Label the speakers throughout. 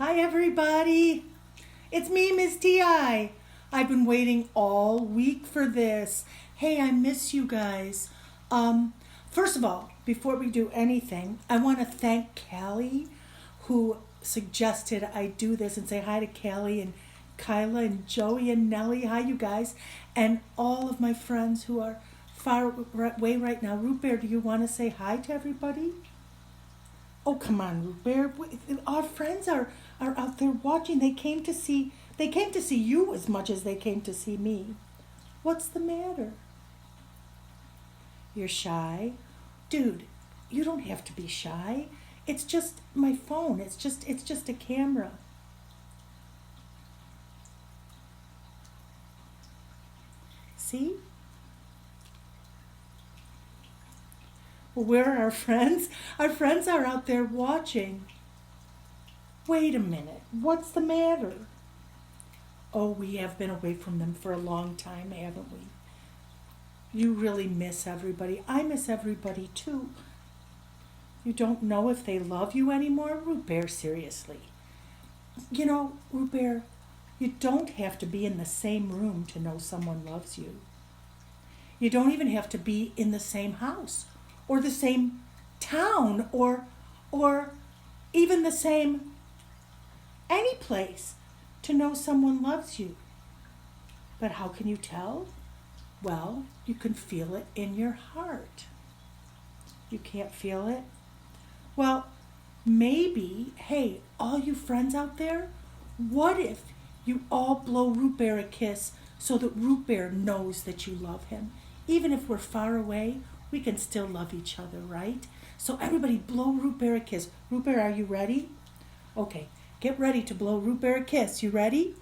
Speaker 1: Hi everybody, it's me, Miss Ti. I've been waiting all week for this. Hey, I miss you guys. First of all, before we do anything, I want to thank Callie who suggested I do this and say hi to Callie and Kyla and Joey and Nellie. Hi you guys. And all of my friends who are far away right now. Rootbear, do you want to say hi to everybody? Oh, come on, Rootbear. Our friends are out there watching. They came to see you as much as they came to see me. What's the matter? You're shy? Dude, you don't have to be shy. It's just my phone. It's just a camera. See? Well, where are our friends? Our friends are out there watching. Wait a minute. What's the matter? Oh, we have been away from them for a long time, haven't we? You really miss everybody. I miss everybody too. You don't know if they love you anymore? Rootbear, seriously. You know, Rootbear, you don't have to be in the same room to know someone loves you. You don't even have to be in the same house or the same town or even the same any place to know someone loves you. But how can you tell? Well, you can feel it in your heart. You can't feel it? Well, maybe, hey, all you friends out there, what if you all blow Rootbear a kiss so that Rootbear knows that you love him? Even if we're far away, we can still love each other, right? So everybody blow Rootbear a kiss. Rootbear, are you ready? Okay, get ready to blow Rootbear a kiss. You ready?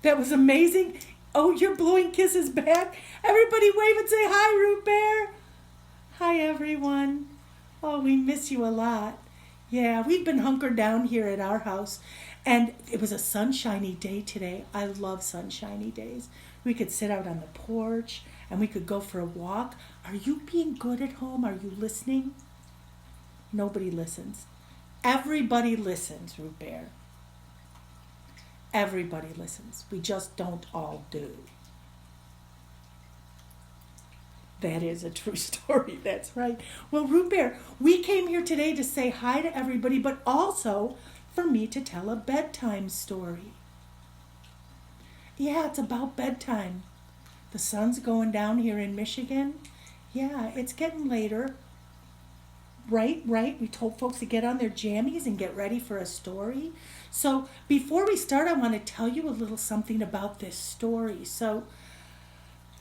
Speaker 1: That was amazing. Oh, you're blowing kisses back. Everybody wave and say hi, Rootbear. Hi, everyone. Oh, we miss you a lot. Yeah, we've been hunkered down here at our house. And it was a sunshiny day today. I love sunshiny days. We could sit out on the porch and we could go for a walk. Are you being good at home? Are you listening? Nobody listens. Everybody listens, Rootbear. Everybody listens. We just don't all do. That is a true story. That's right. Well, Rootbear, we came here today to say hi to everybody, but also for me to tell a bedtime story. Yeah, it's about bedtime. The sun's going down here in Michigan. Yeah, it's getting later. Right. We told folks to get on their jammies and get ready for a story. So before we start, I want to tell you a little something about this story. So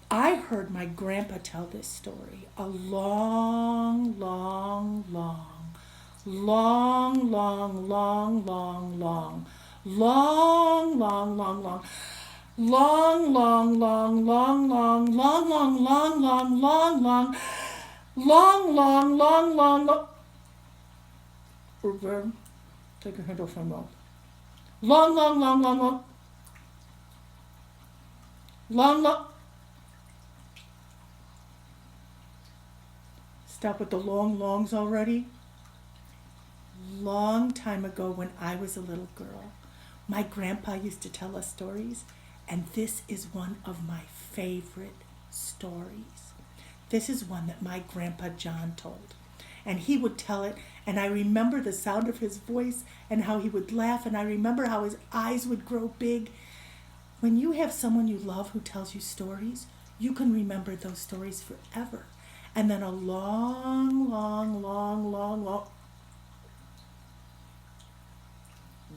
Speaker 1: I heard my grandpa tell this story a long, long, long, long, long, long, long, long, long, long, long, long. Long, long, long, long, long, long, long, long, long, long, long, long, long, long, long, long. Rootbear, take your hand off my mouth. Long, long, long, long, long. Long, long. Stop with the long longs already. Long time ago when I was a little girl, my grandpa used to tell us stories, and this is one of my favorite stories. This is one that my grandpa John told. And he would tell it, and I remember the sound of his voice and how he would laugh, and I remember how his eyes would grow big. When you have someone you love who tells you stories, you can remember those stories forever. And then a long, long, long, long, long.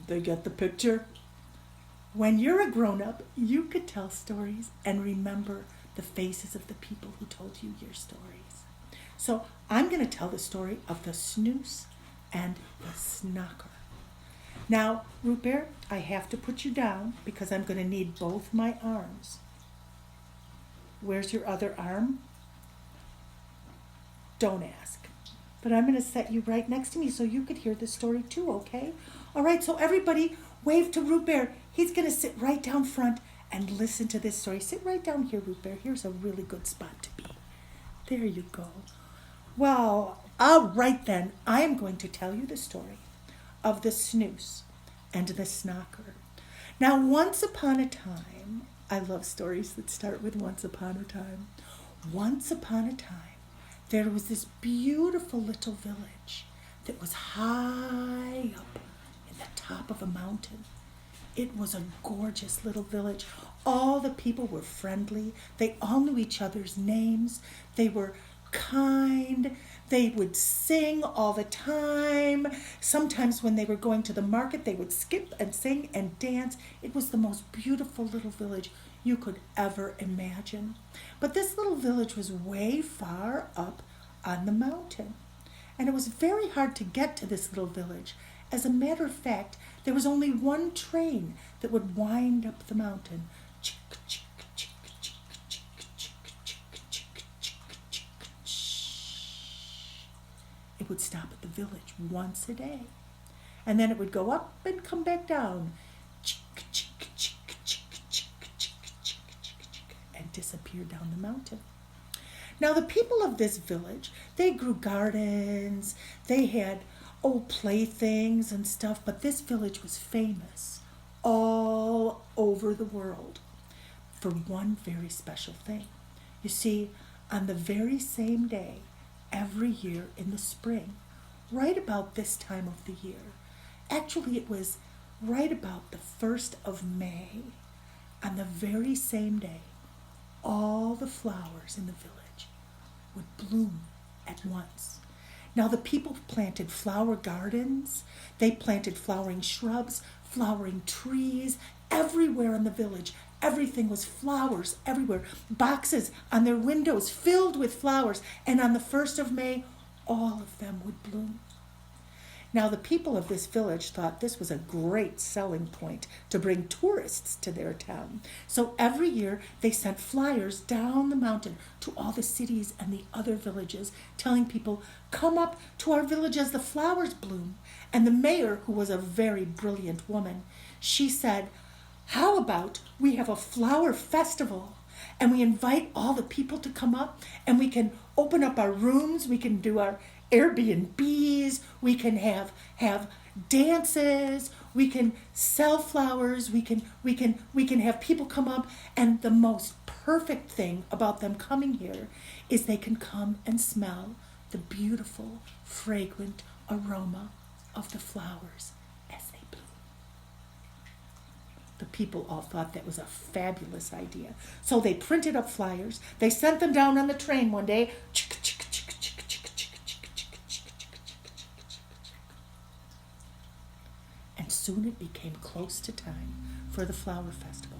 Speaker 1: They get the picture? When you're a grown-up, you could tell stories and remember the faces of the people who told you your stories. So I'm going to tell the story of the Snoose and the Snocker. Now, Rootbear, I have to put you down because I'm going to need both my arms. Where's your other arm? Don't ask. But I'm going to set you right next to me so you could hear the story too, okay? All right, so everybody wave to Rootbear. He's going to sit right down front and listen to this story. Sit right down here, Rootbear. Here's a really good spot to be. There you go. Well, all right then. I am going to tell you the story of the Snoose and the Snocker. Now, once upon a time, I love stories that start with once upon a time. Once upon a time, there was this beautiful little village that was high up in the top of a mountain. It was a gorgeous little village. All the people were friendly. They all knew each other's names. They were kind. They would sing all the time. Sometimes when they were going to the market, they would skip and sing and dance. It was the most beautiful little village you could ever imagine. But this little village was way far up on the mountain. And it was very hard to get to this little village. As a matter of fact, there was only one train that would wind up the mountain. It would stop at the village once a day. And then it would go up and come back down. And disappear down the mountain. Now the people of this village, they grew gardens, they had old playthings and stuff, but this village was famous all over the world for one very special thing. You see, on the very same day, every year in the spring, right about this time of the year, actually it was right about the 1st of May, on the very same day, all the flowers in the village would bloom at once. Now the people planted flower gardens, they planted flowering shrubs, flowering trees, everywhere in the village. Everything was flowers everywhere. Boxes on their windows filled with flowers. And on the 1st of May, all of them would bloom. Now the people of this village thought this was a great selling point to bring tourists to their town. So every year they sent flyers down the mountain to all the cities and the other villages, telling people, come up to our village as the flowers bloom. And the mayor, who was a very brilliant woman, she said, how about we have a flower festival and we invite all the people to come up and we can open up our rooms, we can do our Airbnbs, we can have dances, we can sell flowers, we can have people come up, and the most perfect thing about them coming here is they can come and smell the beautiful, fragrant aroma of the flowers as they bloom. The people all thought that was a fabulous idea. So they printed up flyers, they sent them down on the train one day, and soon it became close to time for the flower festival.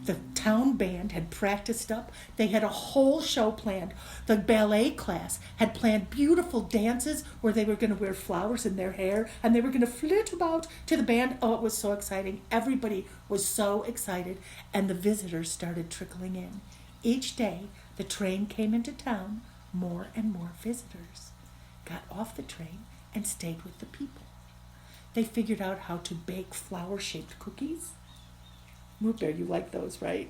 Speaker 1: The town band had practiced up. They had a whole show planned. The ballet class had planned beautiful dances where they were going to wear flowers in their hair and they were going to flit about to the band. Oh, it was so exciting. Everybody was so excited, and the visitors started trickling in. Each day, the train came into town. More and more visitors got off the train and stayed with the people. They figured out how to bake flower-shaped cookies. Rootbear, you like those, right?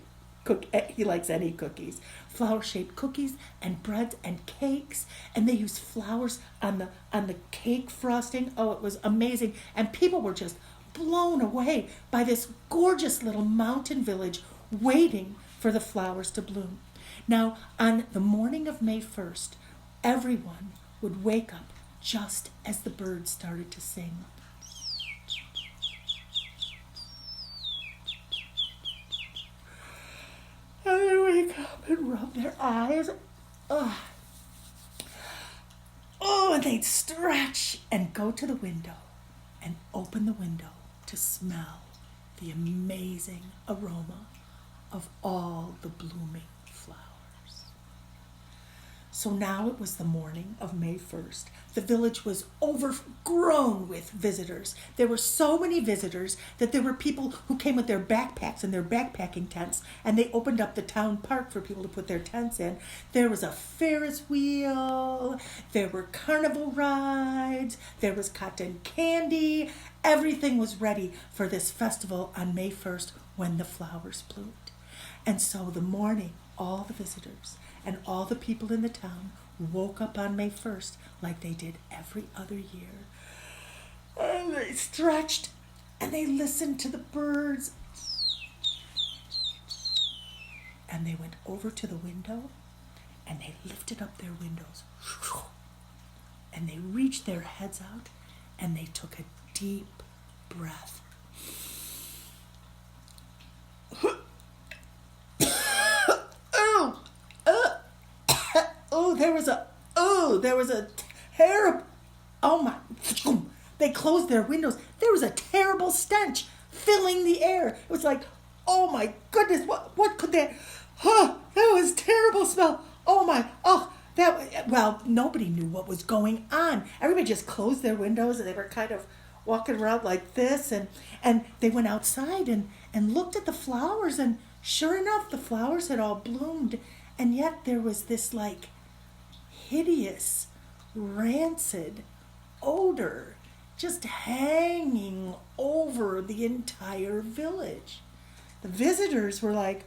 Speaker 1: He likes any cookies. Flower-shaped cookies and breads and cakes. And they used flowers on the cake frosting. Oh, it was amazing. And people were just blown away by this gorgeous little mountain village waiting for the flowers to bloom. Now, on the morning of May 1st, everyone would wake up just as the birds started to sing. And they wake up and rub their eyes. Oh, and they'd stretch and go to the window and open the window to smell the amazing aroma of all the blooming flowers. So now it was the morning of May 1st. The village was overgrown with visitors. There were so many visitors that there were people who came with their backpacks and their backpacking tents, and they opened up the town park for people to put their tents in. There was a Ferris wheel, there were carnival rides, there was cotton candy. Everything was ready for this festival on May 1st when the flowers bloomed. And so the morning, all the visitors and all the people in the town woke up on May 1st like they did every other year. And they stretched and they listened to the birds. And they went over to the window and they lifted up their windows. And they reached their heads out and they took a deep breath. There was a terrible, oh my, they closed their windows. There was a terrible stench filling the air. It was like, oh my goodness, what could that, that was terrible smell. Well, nobody knew what was going on. Everybody just closed their windows and they were kind of walking around like this, and they went outside and looked at the flowers, and sure enough, the flowers had all bloomed, and yet there was this like hideous, rancid odor just hanging over the entire village. The visitors were like,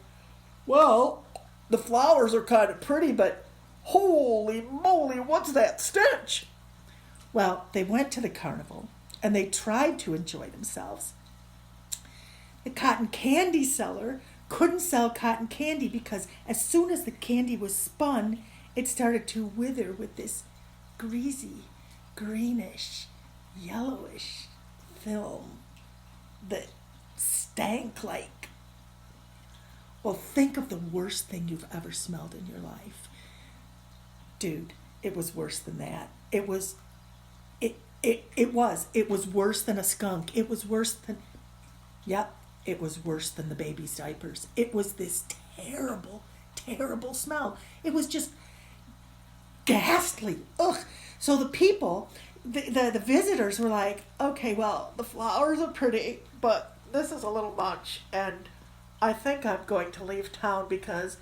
Speaker 1: well, the flowers are kind of pretty, but holy moly, what's that stench? Well, they went to the carnival and they tried to enjoy themselves. The cotton candy seller couldn't sell cotton candy because as soon as the candy was spun, it started to wither with this greasy, greenish, yellowish film that stank like. Well, think of the worst thing you've ever smelled in your life. Dude, it was worse than that. It was worse than a skunk. It was worse than, it was worse than the baby's diapers. It was this terrible, terrible smell. It was just ghastly. Ugh. So the people, the visitors were like, okay, well, the flowers are pretty, but this is a little much, and I think I'm going to leave town because,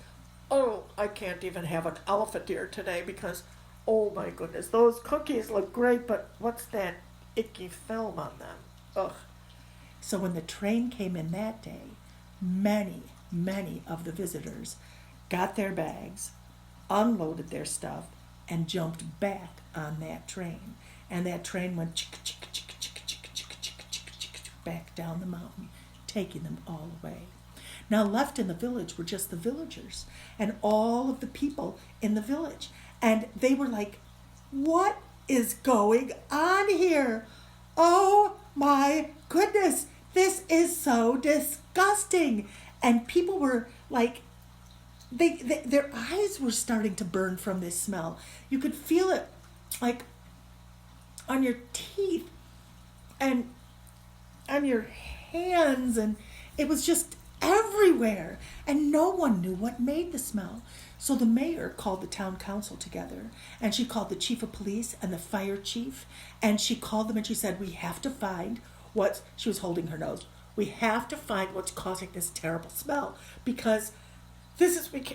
Speaker 1: I can't even have an elephant ear today because, oh my goodness, those cookies look great, but what's that icky film on them? Ugh. So when the train came in that day, many, many of the visitors got their bags, unloaded their stuff, and jumped back on that train. And that train went back down the mountain, taking them all away. Now left in the village were just the villagers and all of the people in the village. And they were like, what is going on here? Oh my goodness, this is so disgusting. And people were like, their eyes were starting to burn from this smell. You could feel it like on your teeth and on your hands, and it was just everywhere, and no one knew what made the smell. So the mayor called the town council together, and she called the chief of police and the fire chief, and she called them and she said, we have to find she was holding her nose, we have to find what's causing this terrible smell, because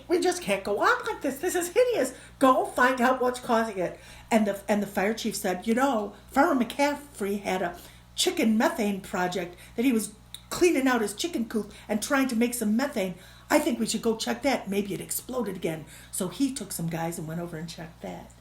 Speaker 1: we just can't go on like this. This is hideous. Go find out what's causing it. And the fire chief said, Farmer McCaffrey had a chicken methane project that he was cleaning out his chicken coop and trying to make some methane. I think we should go check that. Maybe it exploded again. So he took some guys and went over and checked that.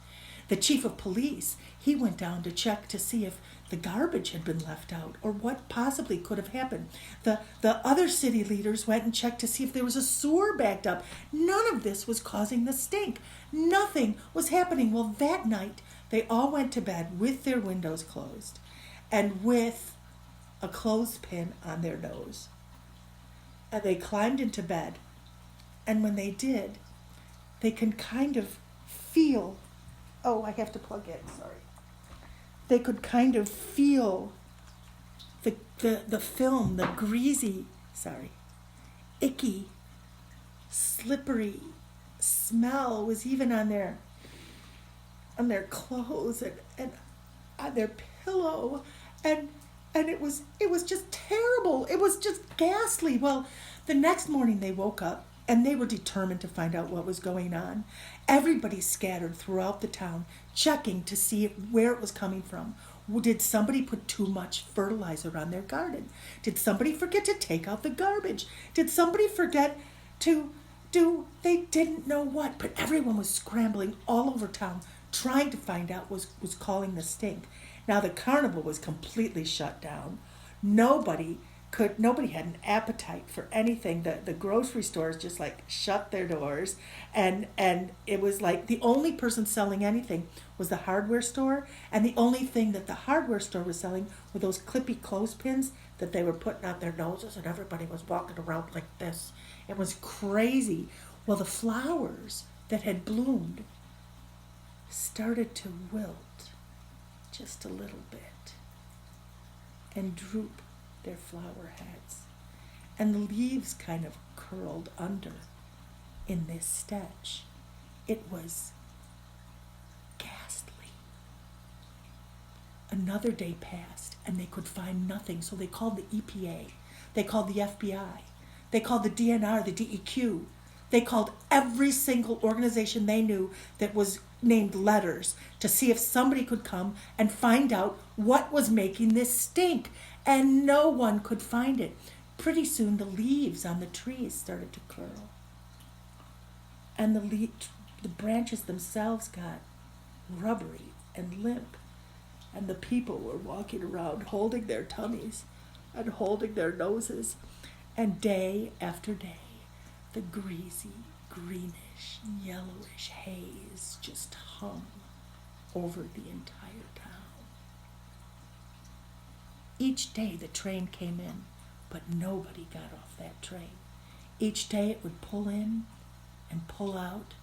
Speaker 1: The chief of police, he went down to check to see if the garbage had been left out or what possibly could have happened. The other city leaders went and checked to see if there was a sewer backed up. None of this was causing the stink. Nothing was happening. Well, that night, they all went to bed with their windows closed and with a clothespin on their nose. And they climbed into bed. And when they did, they can kind of feel, I have to plug in, sorry. They could kind of feel the film, the greasy, icky, slippery smell was even on their clothes and on their pillow, and it was just terrible. It was just ghastly. Well, the next morning they woke up and they were determined to find out what was going on. Everybody scattered throughout the town, checking to see where it was coming from. Did somebody put too much fertilizer on their garden? Did somebody forget to take out the garbage? Did somebody forget to They didn't know what, but everyone was scrambling all over town trying to find out what was calling the stink. Now the carnival was completely shut down. Nobody nobody had an appetite for anything. The grocery stores just like shut their doors, and it was like the only person selling anything was the hardware store, and the only thing that the hardware store was selling were those clippy clothespins that they were putting on their noses, and everybody was walking around like this. It was crazy. Well, the flowers that had bloomed started to wilt just a little bit and droop their flower heads. And the leaves kind of curled under in this stench. It was ghastly. Another day passed and they could find nothing, so they called the EPA. They called the FBI. They called the DNR, the DEQ. They called every single organization they knew that was named letters to see if somebody could come and find out what was making this stink. And no one could find it. Pretty soon the leaves on the trees started to curl. And the branches themselves got rubbery and limp. And the people were walking around holding their tummies and holding their noses. And day after day, the greasy, greenish, yellowish haze just hung over the entire town. Each day the train came in, but nobody got off that train. Each day it would pull in and pull out,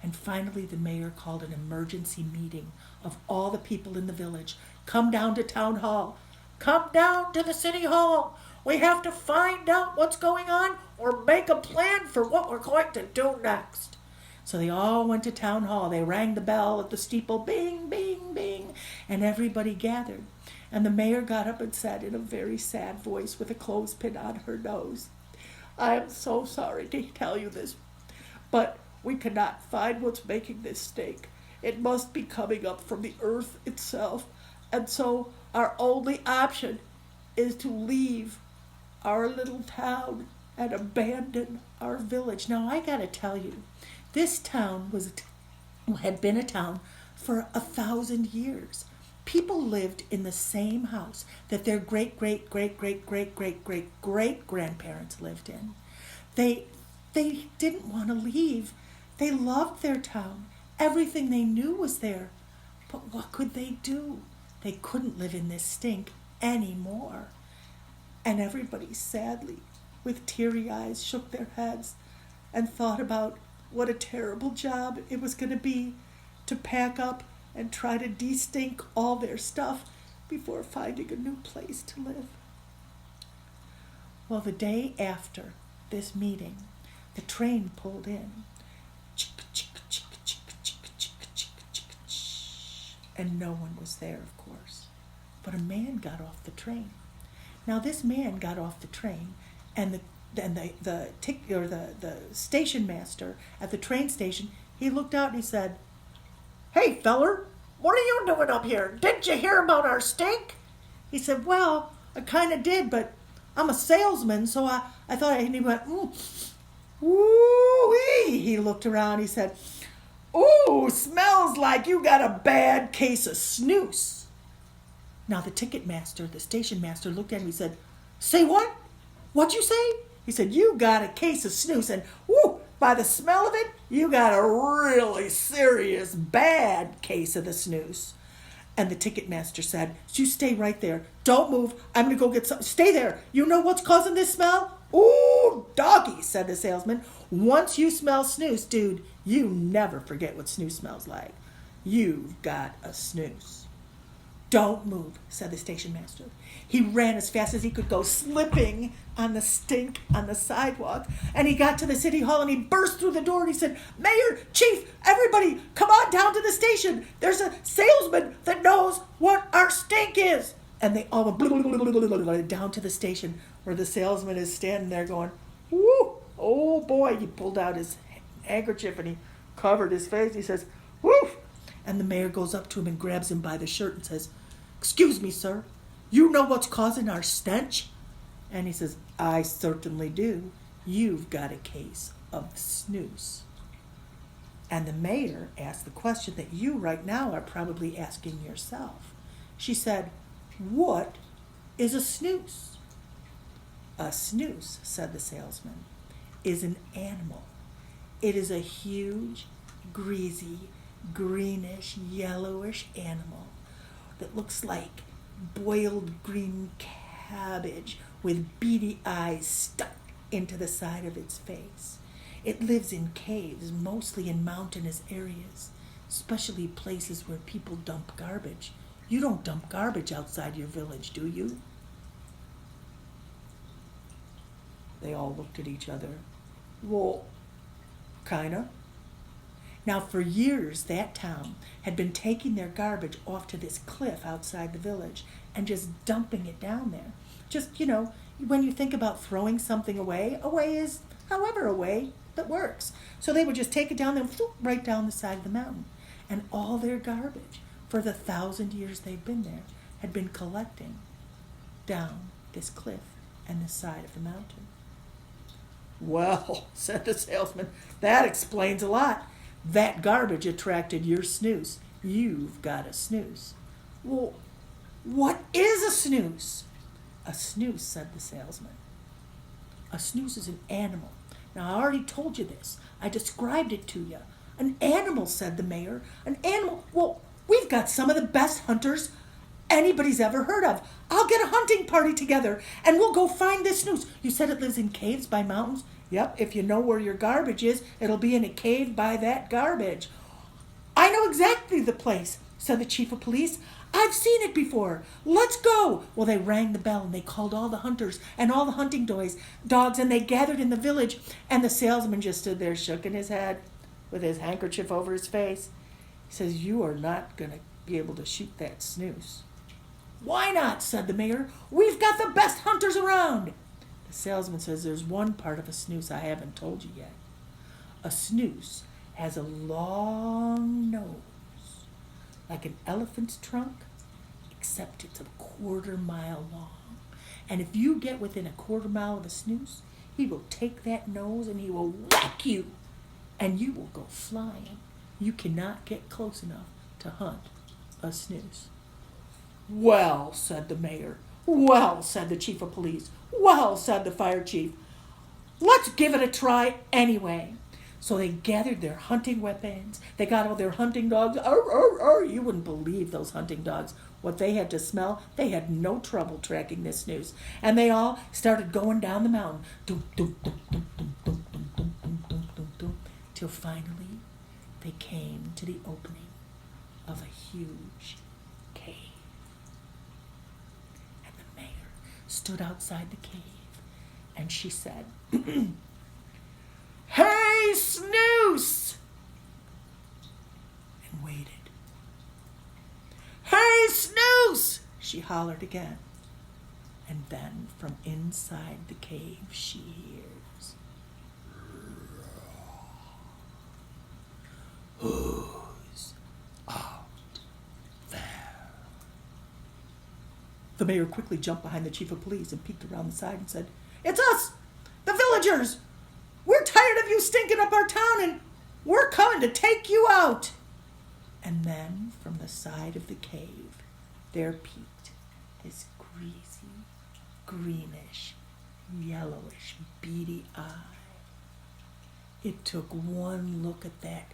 Speaker 1: and finally the mayor called an emergency meeting of all the people in the village. Come down to town hall. Come down to the city hall. We have to find out what's going on or make a plan for what we're going to do next. So they all went to town hall. They rang the bell at the steeple, bing, bing, bing, and everybody gathered. And the mayor got up and said in a very sad voice with a clothespin on her nose, I am so sorry to tell you this, but we cannot find what's making this stink. It must be coming up from the earth itself. And so our only option is to leave our little town and abandon our village. Now I gotta tell you, this town had been a town for 1,000 years. People lived in the same house that their great-great-great-great-great-great-great-grandparents lived in. They didn't want to leave. They loved their town. Everything they knew was there. But what could they do? They couldn't live in this stink anymore. And everybody sadly, with teary eyes, shook their heads and thought about what a terrible job it was going to be to pack up and try to de-stink all their stuff before finding a new place to live. Well, the day after this meeting, the train pulled in. And no one was there, of course. But a man got off the train. Now this man got off the train, and the station master at the train station, he looked out and he said, Hey, feller, what are you doing up here? Didn't you hear about our stink? He said, Well, I kind of did, but I'm a salesman, so I thought, and he went, Ooh-wee. He looked around, he said, Ooh, smells like you got a bad case of snooze. Now the ticket master, the station master, looked at him, he said, Say what? What'd you say? He said, You got a case of snooze, and whoo, by the smell of it, you got a really serious bad case of the snooze. And the ticket master said, You stay right there. Don't move. I'm going to go get some. Stay there. You know what's causing this smell? Ooh, doggy, said the salesman. Once you smell snooze, dude, you never forget what snooze smells like. You've got a snooze. Don't move, said the station master. He ran as fast as he could go, slipping on the stink on the sidewalk. And he got to the city hall and he burst through the door and he said, Mayor, Chief, everybody, come on down to the station. There's a salesman that knows what our stink is. And they all went down to the station where the salesman is standing there going, Woo, oh boy. He pulled out his handkerchief and he covered his face. He says, Woo. And the mayor goes up to him and grabs him by the shirt and says, Excuse me, sir, you know what's causing our stench? And he says, I certainly do. You've got a case of the snooze. And the mayor asked the question that you right now are probably asking yourself. She said, "What is a snooze?" "A snooze," said the salesman, "is an animal. It is a huge, greasy, greenish, yellowish animal that looks like boiled green cabbage with beady eyes stuck into the side of its face. It lives in caves, mostly in mountainous areas, especially places where people dump garbage. You don't dump garbage outside your village, do you?" They all looked at each other. "Well, kinda." Now, for years, that town had been taking their garbage off to this cliff outside the village and just dumping it down there. Just, when you think about throwing something away, away is however a way that works. So they would just take it down there, right down the side of the mountain. And all their garbage, for the 1,000 years they'd been there, had been collecting down this cliff and the side of the mountain. "Well," said the salesman, "that explains a lot. That garbage attracted your snooze. You've got a snooze." "Well, what is a snooze?" "A snooze," said the salesman. "A snooze is an animal. Now, I already told you this. I described it to you." "An animal," said the mayor. "An animal? Well, we've got some of the best hunters anybody's ever heard of. I'll get a hunting party together, and we'll go find this snooze. You said it lives in caves by mountains?" "Yep, if you know where your garbage is, it'll be in a cave by that garbage." "I know exactly the place," said the chief of police. "I've seen it before. Let's go." Well, they rang the bell, and they called all the hunters and all the hunting dogs, and they gathered in the village, and the salesman just stood there shaking his head with his handkerchief over his face. He says, "You are not going to be able to shoot that snooze." "Why not?" said the mayor. "We've got the best hunters around." The salesman says, "There's one part of a snooze I haven't told you yet. A snooze has a long nose, like an elephant's trunk, except it's a 1/4 mile long. And if you get within a 1/4 mile of a snooze, he will take that nose and he will whack you, and you will go flying. You cannot get close enough to hunt a snooze." "Well," said the mayor. "Well," said the chief of police. "Well," said the fire chief. "Let's give it a try anyway." So they gathered their hunting weapons. They got all their hunting dogs. Arr, arr, arr. You wouldn't believe those hunting dogs, what they had to smell. They had no trouble tracking this snooze. And they all started going down the mountain. Dum, dum, dum, dum, dum, dum, dum, dum, dum, dum, dum, dum, till finally they came to the opening of a huge cave. And the mayor stood outside the cave, and she said, "Hey, Snoose!" and waited. "Hey, Snoose!" she hollered again. And then from inside the cave she hears, "Who's out there?" The mayor quickly jumped behind the chief of police and peeked around the side and said, "It's us, the villagers. We're tired of you stinking up our town, and we're coming to take you out." And then from the side of the cave there peeked this greasy, greenish, yellowish, beady eye. It took one look at that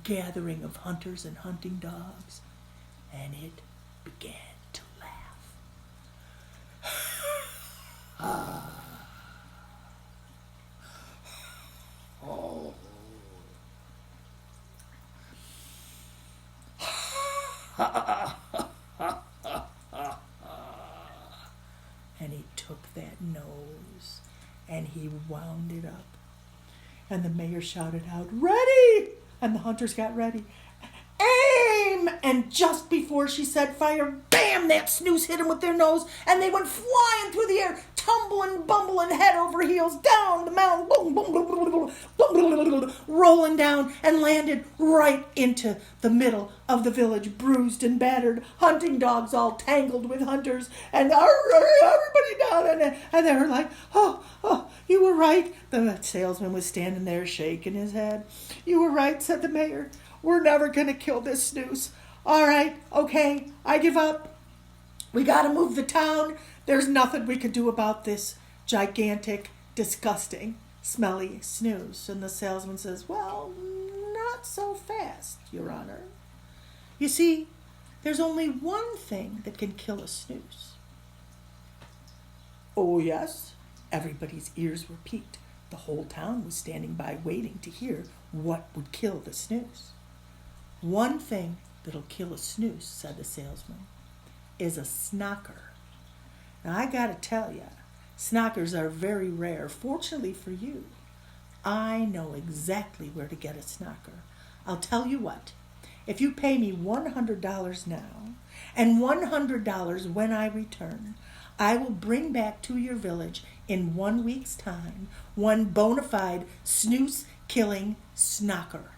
Speaker 1: gathering of hunters and hunting dogs, and it began to laugh. Oh. And he took that nose and he wound it up. And the mayor shouted out, "Ready!" And the hunters got ready. "Aim!" And just before she said fire, bam, that snooze hit him with their nose, and they went flying through the air, tumbling, bumbling head over heels down the mountain, boom, boom, boom, boom, boom, boom, boom, rolling down and landed right into the middle of the village, bruised and battered, hunting dogs all tangled with hunters, and everybody down. And they were like, oh, you were right. The salesman was standing there shaking his head. You were right, said the mayor. We're never going to kill this Snoose. All right, okay, I give up. We got to move the town. There's nothing we can do about this gigantic, disgusting, smelly Snoose. And the salesman says, well, not so fast, Your Honor. You see, there's only one thing that can kill a Snoose. Oh, yes? Everybody's ears were peaked. The whole town was standing by waiting to hear what would kill the Snoose. One thing that'll kill a Snoose, said the salesman, is a Snocker. Now, I gotta tell ya, Snockers are very rare. Fortunately for you, I know exactly where to get a Snocker. I'll tell you what, if you pay me $100 now and $100 when I return, I will bring back to your village in 1 week's time one bona fide Snoose-killing Snocker.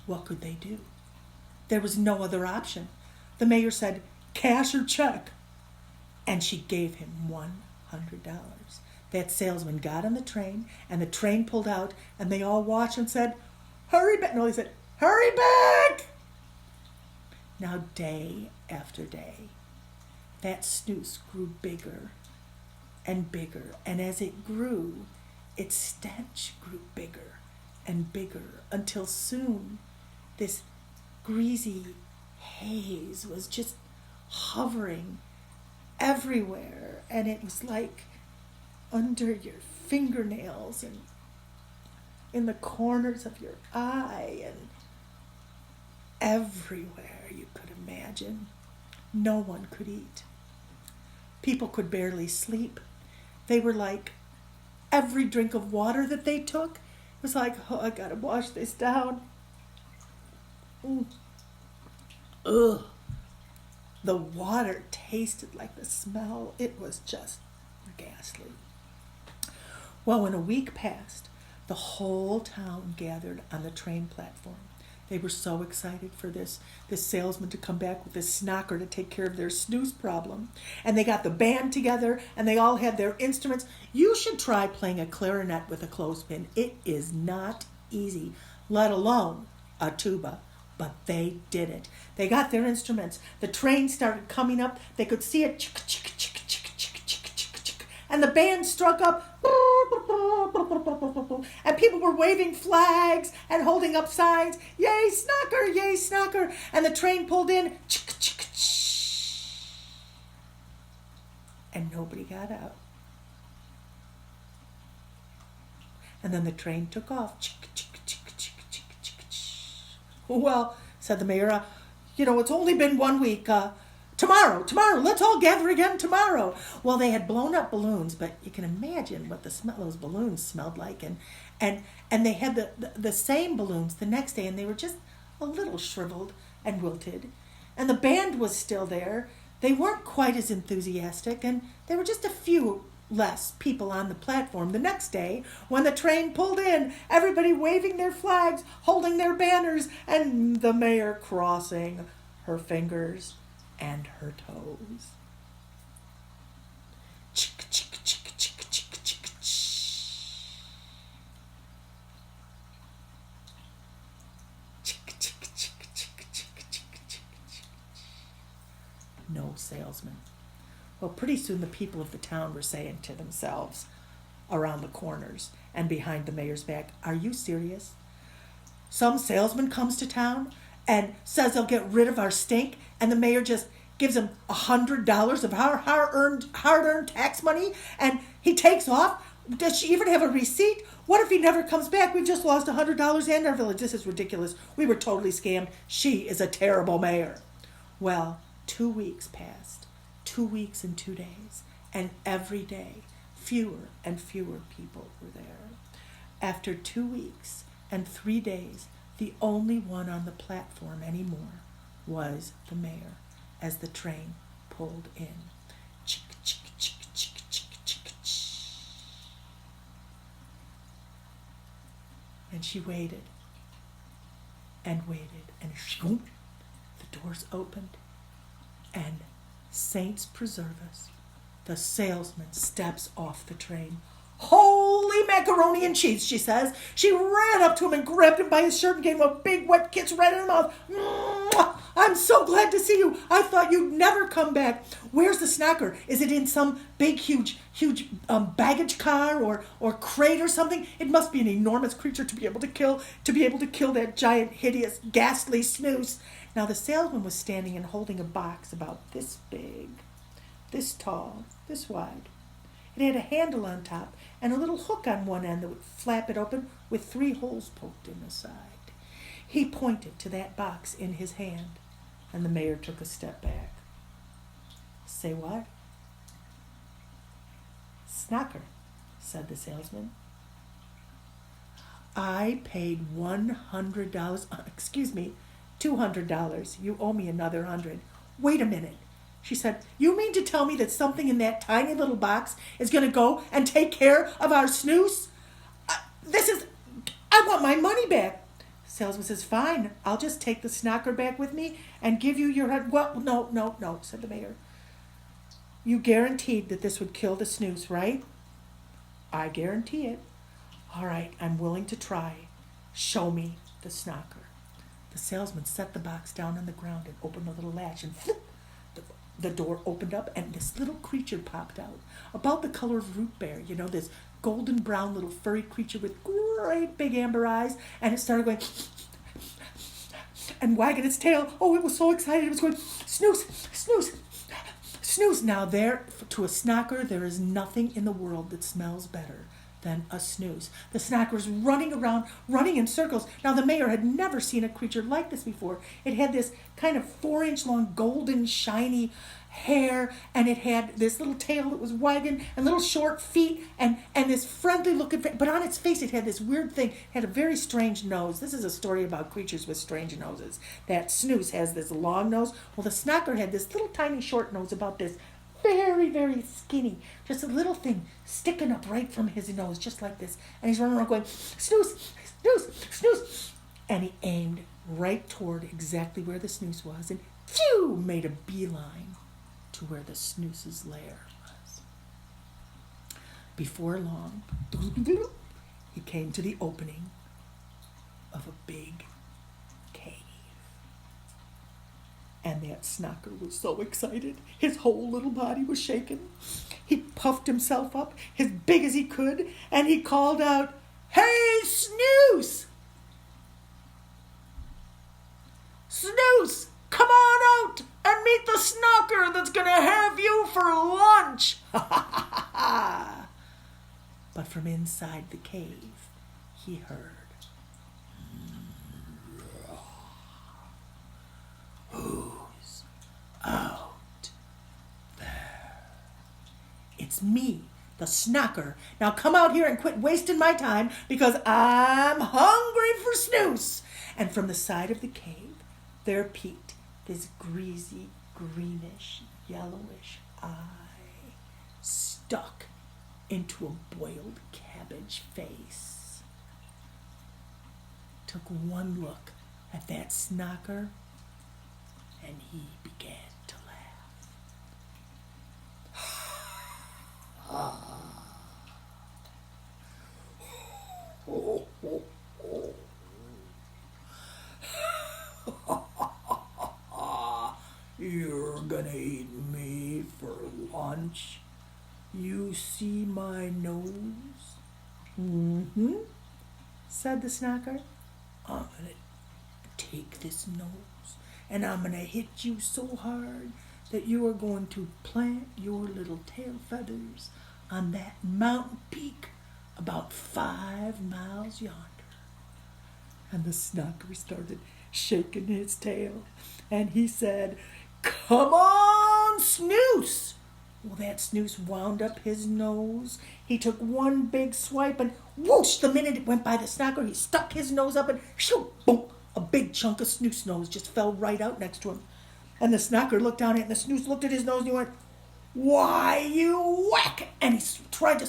Speaker 1: What could they do? There was no other option. The mayor said, cash or check. And she gave him $100. That salesman got on the train, and the train pulled out, and they all watched and said, hurry back. No, they said, hurry back. Now, day after day, that Snoose grew bigger and bigger. And as it grew, its stench grew bigger and bigger until soon this greasy haze was just hovering everywhere, and it was like under your fingernails and in the corners of your eye and everywhere you could imagine. No one could eat. People could barely sleep. They were like, every drink of water that they took was like, oh, I gotta wash this down. Ugh. The water tasted like the smell. It was just ghastly. Well, when a week passed, the whole town gathered on the train platform. They were so excited for this salesman to come back with this Snocker to take care of their Snoose problem. And they got the band together, and they all had their instruments. You should try playing a clarinet with a clothespin. It is not easy, let alone a tuba. But they did it. They got their instruments. The train started coming up. They could see it. Chick, chick, chick, chick, chick, chick, chick, chick. And the band struck up. And people were waving flags and holding up signs. Yay, Snocker! Yay, Snocker! And the train pulled in. Chick, chick, chick. And nobody got out. And then the train took off. Chick, chick, chick, chick, chick, chick, chick. Well, said the mayor, it's only been 1 week. Tomorrow, let's all gather again tomorrow. Well, they had blown up balloons, but you can imagine what those balloons smelled like. And they had the same balloons the next day, and they were just a little shriveled and wilted. And the band was still there. They weren't quite as enthusiastic, and there were just a few less people on the platform the next day when the train pulled in, everybody waving their flags, holding their banners, and the mayor crossing her fingers and her toes. Chick, chick, chick, chick, chick, chick, chick, chick, chick, chick, chick, chick, chick. No salesman. Well, pretty soon the people of the town were saying to themselves around the corners and behind the mayor's back, are you serious? Some salesman comes to town and says they'll get rid of our stink, and the mayor just gives him $100 of our hard-earned tax money, and he takes off? Does she even have a receipt? What if he never comes back? We've just lost $100 and our village. This is ridiculous. We were totally scammed. She is a terrible mayor. Well, 2 weeks passed. 2 weeks and 2 days, and every day fewer and fewer people were there. After 2 weeks and 3 days, the only one on the platform anymore was the mayor as the train pulled in. Chick, chick, chick, chick, chick, chick, And she waited and waited, and shoom, the doors opened, and saints preserve us, the salesman steps off the train. Holy macaroni and cheese, she says. She ran up to him and grabbed him by his shirt and gave him a big wet kiss right in the mouth. Mwah! I'm so glad to see you. I thought you'd never come back. Where's the Snocker? Is it in some big, huge baggage car or crate or something? It must be an enormous creature to be able to kill that giant, hideous, ghastly Snoose. Now the salesman was standing and holding a box about this big, this tall, this wide. It had a handle on top and a little hook on one end that would flap it open with 3 holes poked in the side. He pointed to that box in his hand, and the mayor took a step back. Say what? Snocker, said the salesman. I paid $100, $200. You owe me another 100. Wait a minute. She said, you mean to tell me that something in that tiny little box is going to go and take care of our Snoose? I want my money back. Salesman says, fine, I'll just take the Snocker back with me and give you your... Well, no, said the mayor. You guaranteed that this would kill the Snoose, right? I guarantee it. All right, I'm willing to try. Show me the Snocker. The salesman set the box down on the ground and opened a little latch, and flip, the door opened up, and this little creature popped out, about the color of Rootbear, this golden brown little furry creature with great big amber eyes, and it started going and wagging its tail. Oh, it was so excited. It was going, Snoose, Snoose, Snoose. Now to a Snocker, there is nothing in the world that smells better than a Snoose. The Snocker was running around, running in circles. Now the mayor had never seen a creature like this before. It had this kind of 4-inch long golden shiny hair, and it had this little tail that was wagging and little short feet and this friendly looking face. But on its face it had this weird thing. It had a very strange nose. This is a story about creatures with strange noses. That Snoose has this long nose. Well, the Snocker had this little tiny short nose about this, very, very skinny, just a little thing sticking up right from his nose, just like this. And he's running around going, Snoose, Snoose, Snoose. And he aimed right toward exactly where the Snoose was, and phew, made a beeline to where the Snoose's lair was. Before long, he came to the opening of a big cave. And that Snocker was so excited, his whole little body was shaking. He puffed himself up as big as he could, and he called out, Hey, Snoose! Snoose, come on out and meet the Snocker that's going to have you for lunch. But from inside the cave, he heard, Who's out there? It's me, the Snocker. Now come out here and quit wasting my time, because I'm hungry for Snoose. And from the side of the cave, there peeked this greasy, greenish, yellowish eye stuck into a boiled cabbage face. Took one look at that Snocker, and he began to laugh. You're gonna eat me for lunch? You see my nose? Mm-hmm, said the Snocker. I'm gonna take this nose, and I'm gonna hit you so hard that you are going to plant your little tail feathers on that mountain peak about 5 miles yonder. And the Snocker started shaking his tail, and he said, Come on, Snoose! Well, that Snoose wound up his nose. He took one big swipe, and whoosh, the minute it went by the Snocker, he stuck his nose up, and shoo, boom, a big chunk of Snoose nose just fell right out next to him. And the Snocker looked down at it, and the Snoose looked at his nose, and he went, Why, you whack! And he tried to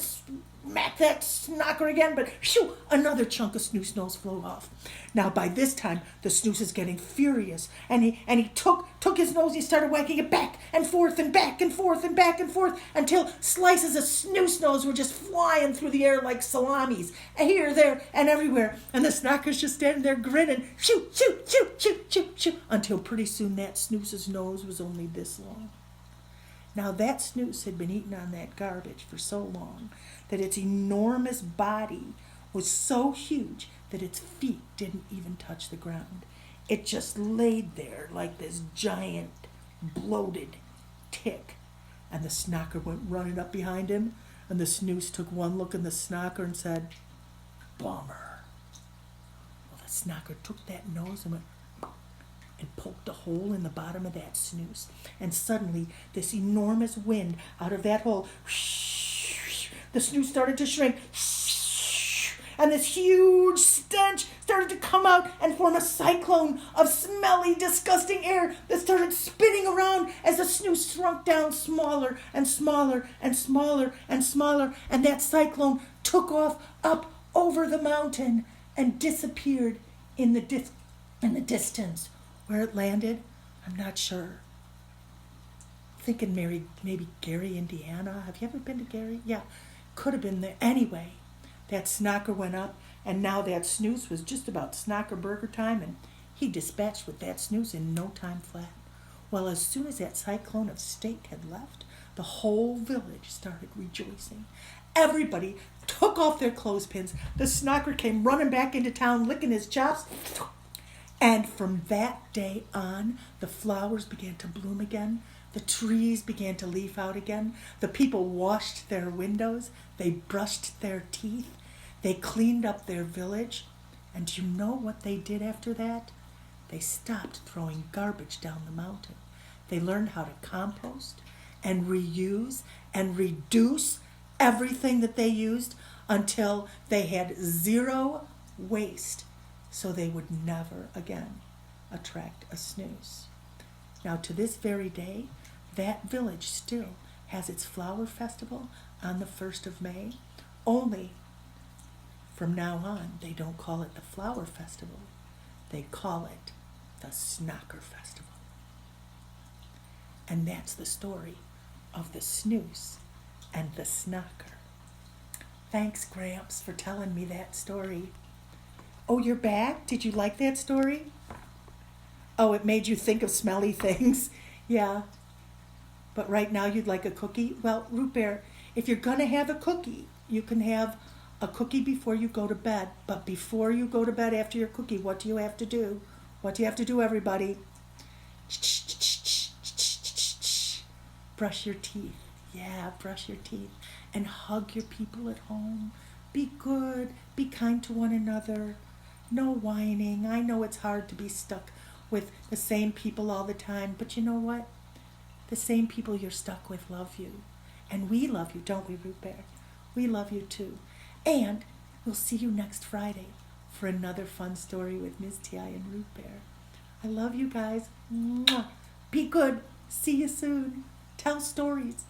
Speaker 1: smack that Snocker again, but shoo, another chunk of Snooze nose flew off. Now by this time the Snooze is getting furious, and he took his nose, he started whacking it back and forth and back and forth and back and forth until slices of Snooze nose were just flying through the air like salamis, here, there, and everywhere. And the Snocker's just standing there grinning, shoo, shoo, shoo, shoo, shoo, shoo, until pretty soon that Snooze's nose was only this long. Now that Snooze had been eating on that garbage for so long that its enormous body was so huge that its feet didn't even touch the ground. It just laid there like this giant, bloated tick. And the Snocker went running up behind him, and the Snooze took one look in the Snocker and said, "Bummer." Well, the Snocker took that nose and went and poked a hole in the bottom of that Snooze. And suddenly, this enormous wind out of that hole, the Snooze started to shrink, and this huge stench started to come out and form a cyclone of smelly, disgusting air that started spinning around as the Snooze shrunk down smaller and smaller and smaller and smaller, and that cyclone took off up over the mountain and disappeared in the distance. Where it landed, I'm not sure. Thinking maybe Gary, Indiana. Have you ever been to Gary? Yeah, could have been there. Anyway, that Snocker went up, and now that Snooze was just about Snocker burger time, and he dispatched with that Snooze in no time flat. Well, as soon as that cyclone of steak had left, the whole village started rejoicing. Everybody took off their clothespins. The Snocker came running back into town, licking his chops. And from that day on, the flowers began to bloom again. The trees began to leaf out again. The people washed their windows. They brushed their teeth. They cleaned up their village. And do you know what they did after that? They stopped throwing garbage down the mountain. They learned how to compost and reuse and reduce everything that they used until they had zero waste, so they would never again attract a Snooze. Now, to this very day, that village still has its flower festival on the 1st of May, only from now on they don't call it the Flower Festival, they call it the Snocker Festival. And that's the story of the Snoose and the Snocker. Thanks, Gramps, for telling me that story. Oh, you're back? Did you like that story? Oh, it made you think of smelly things. Yeah. But right now you'd like a cookie? Well, Rootbear, if you're going to have a cookie, you can have a cookie before you go to bed. But before you go to bed after your cookie, what do you have to do? What do you have to do, everybody? Brush your teeth. Yeah, brush your teeth. And hug your people at home. Be good. Be kind to one another. No whining. I know it's hard to be stuck with the same people all the time, but you know what? The same people you're stuck with love you. And we love you, don't we, Rootbear? We love you too. And we'll see you next Friday for another fun story with Ms. Tiyi and Rootbear. I love you guys. Mwah. Be good. See you soon. Tell stories.